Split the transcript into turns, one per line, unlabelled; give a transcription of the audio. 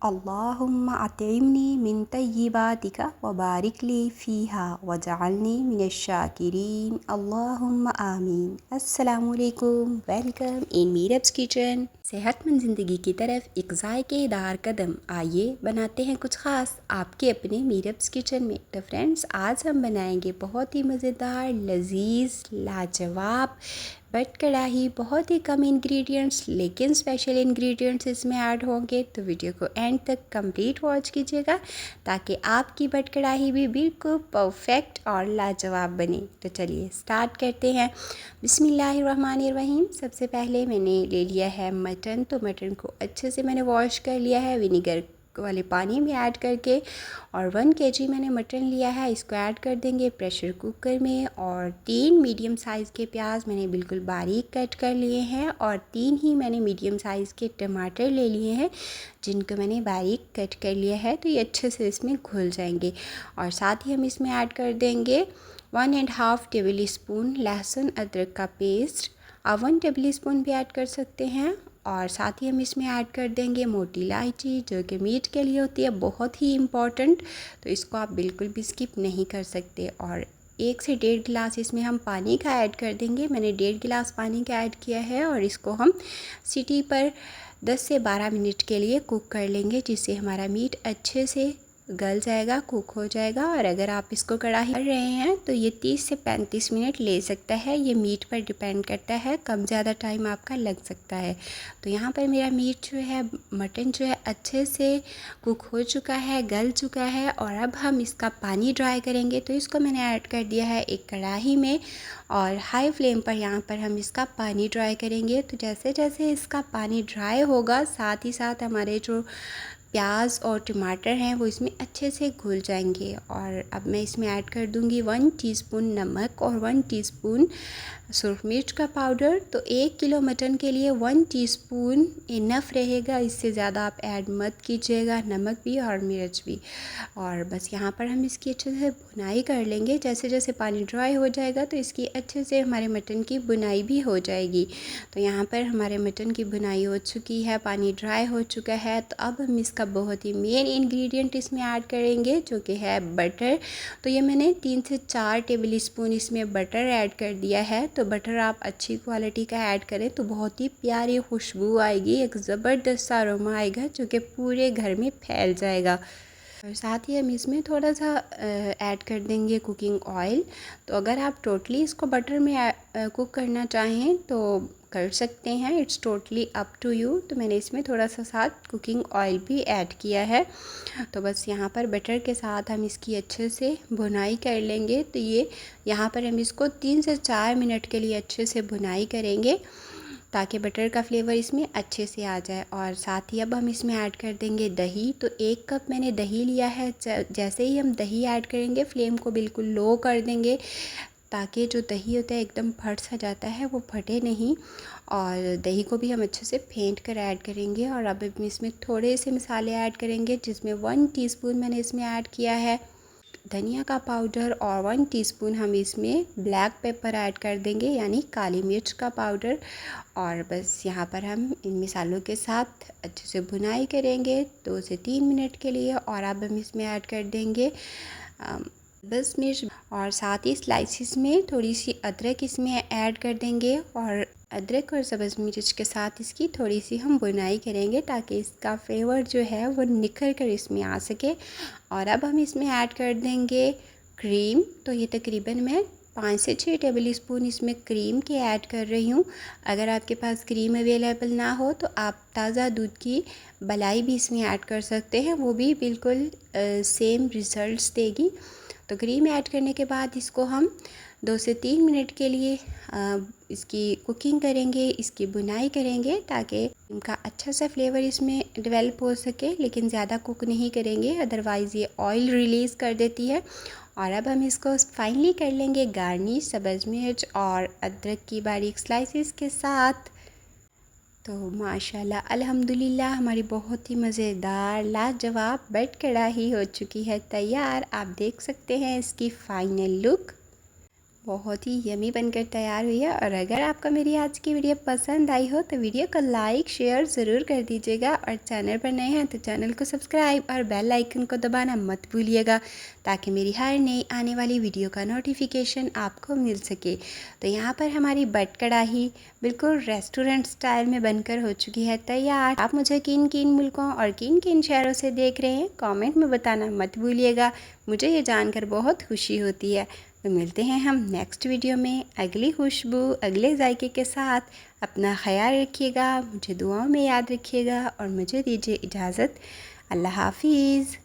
अल्लाहुम्मा अतिमनी मिन तय्यिबातिका व बारिक ली फ़ीहा वजअलनी मिनश्शाकिरीन अल्लाहुम्मा आमीन। अस्सलामुअलैकुम, वेलकम इन मीरब्स किचन। सेहतमंद ज़िंदगी की तरफ एक ज़ायकेदार कदम, आइए बनाते हैं कुछ ख़ास आपके अपने मीरब्स किचन में। तो फ्रेंड्स, आज हम बनाएंगे बहुत ही मज़ेदार, लजीज, लाजवाब बट कढ़ाई। बहुत ही कम इंग्रेडिएंट्स लेकिन स्पेशल इंग्रेडिएंट्स इसमें ऐड होंगे, तो वीडियो को एंड तक कंप्लीट वॉच कीजिएगा ताकि आपकी बट कढ़ाई भी बिल्कुल परफेक्ट और लाजवाब बने। तो चलिए स्टार्ट करते हैं। बिस्मिल्लाहिर्रहमानिर्रहीम। सबसे पहले मैंने ले लिया है मटन, तो मटन को अच्छे से मैंने वॉश कर लिया है विनीगर वाले पानी में ऐड करके, और 1 kg मैंने मटन लिया है। इसको ऐड कर देंगे प्रेशर कुकर में, और 3 मीडियम साइज़ के प्याज मैंने बिल्कुल बारीक कट कर लिए हैं, और 3 ही मैंने मीडियम साइज़ के टमाटर ले लिए हैं जिनको मैंने बारीक कट कर लिया है। तो ये अच्छे से इसमें घुल जाएंगे, और साथ ही हम इसमें ऐड कर देंगे 1.5 टेबल स्पून लहसुन अदरक का पेस्ट। आप 1 टेबल स्पून भी ऐड कर सकते हैं, और साथ ही हम इसमें ऐड कर देंगे मोटी इलायची, जो कि मीट के लिए होती है बहुत ही इम्पॉर्टेंट, तो इसको आप बिल्कुल भी स्किप नहीं कर सकते। और 1 से 1.5 गिलास इसमें हम पानी का ऐड कर देंगे। मैंने 1.5 गिलास पानी का ऐड किया है, और इसको हम सीटी पर 10 से 12 मिनट के लिए कुक कर लेंगे, जिससे हमारा मीट अच्छे से गल जाएगा, कुक हो जाएगा। और अगर आप इसको कढ़ाई कर रहे हैं तो ये 30 से 35 मिनट ले सकता है, ये मीट पर डिपेंड करता है, कम ज़्यादा टाइम आपका लग सकता है। तो यहाँ पर मेरा मीट जो है, मटन जो है अच्छे से कुक हो चुका है, गल चुका है, और अब हम इसका पानी ड्राई करेंगे। तो इसको मैंने ऐड कर दिया है एक कढ़ाई में, और हाई फ्लेम पर यहाँ पर हम इसका पानी ड्राई करेंगे। तो जैसे जैसे इसका पानी ड्राई होगा, साथ ही साथ हमारे जो प्याज और टमाटर हैं वो इसमें अच्छे से घुल जाएंगे। और अब मैं इसमें ऐड कर दूंगी 1 टीस्पून नमक और 1 टीस्पून सुरख मिर्च का पाउडर। तो 1 किलो मटन के लिए 1 टीस्पून इनफ रहेगा, इससे ज़्यादा आप ऐड मत कीजिएगा, नमक भी और मिर्च भी। और बस यहाँ पर हम इसकी अच्छे से भुनाई कर लेंगे। जैसे जैसे पानी ड्राई हो जाएगा तो इसकी अच्छे से हमारे मटन की भुनाई भी हो जाएगी। तो यहाँ पर हमारे मटन की भुनाई हो चुकी है, पानी ड्राई हो चुका है। तो अब हम इसका बहुत ही मेन इंग्रेडिएंट इसमें ऐड करेंगे, जो कि है बटर। तो ये मैंने 3 से 4 टेबल स्पून इसमें बटर ऐड कर दिया है। तो बटर आप अच्छी क्वालिटी का ऐड करें तो बहुत ही प्यारी खुशबू आएगी, एक ज़बरदस्त सा अरोमा आएगा जो कि पूरे घर में फैल जाएगा। और साथ ही हम इसमें थोड़ा सा ऐड कर देंगे कुकिंग ऑयल। तो अगर आप टोटली इसको बटर में कुक करना चाहें तो कर सकते हैं, it's totally up to you. तो मैंने इसमें थोड़ा सा साथ कुकिंग ऑयल भी ऐड किया है। तो बस यहाँ पर बटर के साथ हम इसकी अच्छे से भुनाई कर लेंगे। तो ये यहाँ पर हम इसको 3 से 4 मिनट के लिए अच्छे से भुनाई करेंगे ताकि बटर का फ्लेवर इसमें अच्छे से आ जाए। और साथ ही अब हम इसमें ऐड कर देंगे दही। तो 1 कप मैंने दही लिया है। जैसे ही हम दही ऐड करेंगे फ्लेम को बिल्कुल लो कर देंगे, ताकि जो दही होता है एकदम फट सा जाता है, वो फटे नहीं। और दही को भी हम अच्छे से फेंट कर ऐड करेंगे। और अब हम इसमें थोड़े से मसाले ऐड करेंगे, जिसमें 1 टीस्पून मैंने इसमें ऐड किया है धनिया का पाउडर, और 1 टीस्पून हम इसमें ब्लैक पेपर ऐड कर देंगे, यानी काली मिर्च का पाउडर। और बस यहाँ पर हम इन मसालों के साथ अच्छे से भुनाई करेंगे 2 से 3 मिनट के लिए। और अब हम इसमें ऐड कर देंगे बस मिर्च, और साथ ही स्लाइसिस में थोड़ी सी अदरक इसमें ऐड कर देंगे। और अदरक और सब्ज़ मिर्च के साथ इसकी थोड़ी सी हम भुनाई करेंगे ताकि इसका फ्लेवर जो है वो निखर कर इसमें आ सके। और अब हम इसमें ऐड कर देंगे क्रीम। तो ये तकरीबन मैं 5 से 6 टेबल स्पून इसमें क्रीम के ऐड कर रही हूँ। अगर आपके पास क्रीम अवेलेबल ना हो तो आप ताज़ा दूध की मलाई भी इसमें ऐड कर सकते हैं, वो भी बिल्कुल सेम रिज़ल्ट्स देगी। तो क्रीम ऐड करने के बाद इसको हम 2 से 3 मिनट के लिए इसकी कुकिंग करेंगे, इसकी बुनाई करेंगे, ताकि इनका अच्छा सा फ्लेवर इसमें डेवलप हो सके। लेकिन ज़्यादा कुक नहीं करेंगे, अदरवाइज़ ये ऑयल रिलीज़ कर देती है। और अब हम इसको फाइनली कर लेंगे गार्निश सब्ज़ मिर्च और अदरक की बारीक स्लाइसेस के साथ। तो माशाल्लाह अल्हम्दुलिल्लाह हमारी बहुत ही मज़ेदार लाजवाब बट कढ़ाई हो चुकी है तैयार। आप देख सकते हैं इसकी फ़ाइनल लुक। बहुत ही यमी बनकर तैयार हुई है। और अगर आपको मेरी आज की वीडियो पसंद आई हो तो वीडियो को लाइक शेयर ज़रूर कर दीजिएगा, और चैनल पर नए हैं तो चैनल को सब्सक्राइब और बेल आइकन को दबाना मत भूलिएगा, ताकि मेरी हर नई आने वाली वीडियो का नोटिफिकेशन आपको मिल सके। तो यहाँ पर हमारी बट कढ़ाई बिल्कुल रेस्टोरेंट स्टाइल में बनकर हो चुकी है तैयार। आप मुझे किन किन मुल्कों और किन किन शहरों से देख रहे हैं कमेंट में बताना मत भूलिएगा, मुझे ये जानकर बहुत खुशी होती है। तो मिलते हैं हम नेक्स्ट वीडियो में अगली खुशबू अगले जायके के साथ। अपना ख्याल रखिएगा, मुझे दुआओं में याद रखिएगा और मुझे दीजिए इजाज़त। अल्लाह हाफिज़।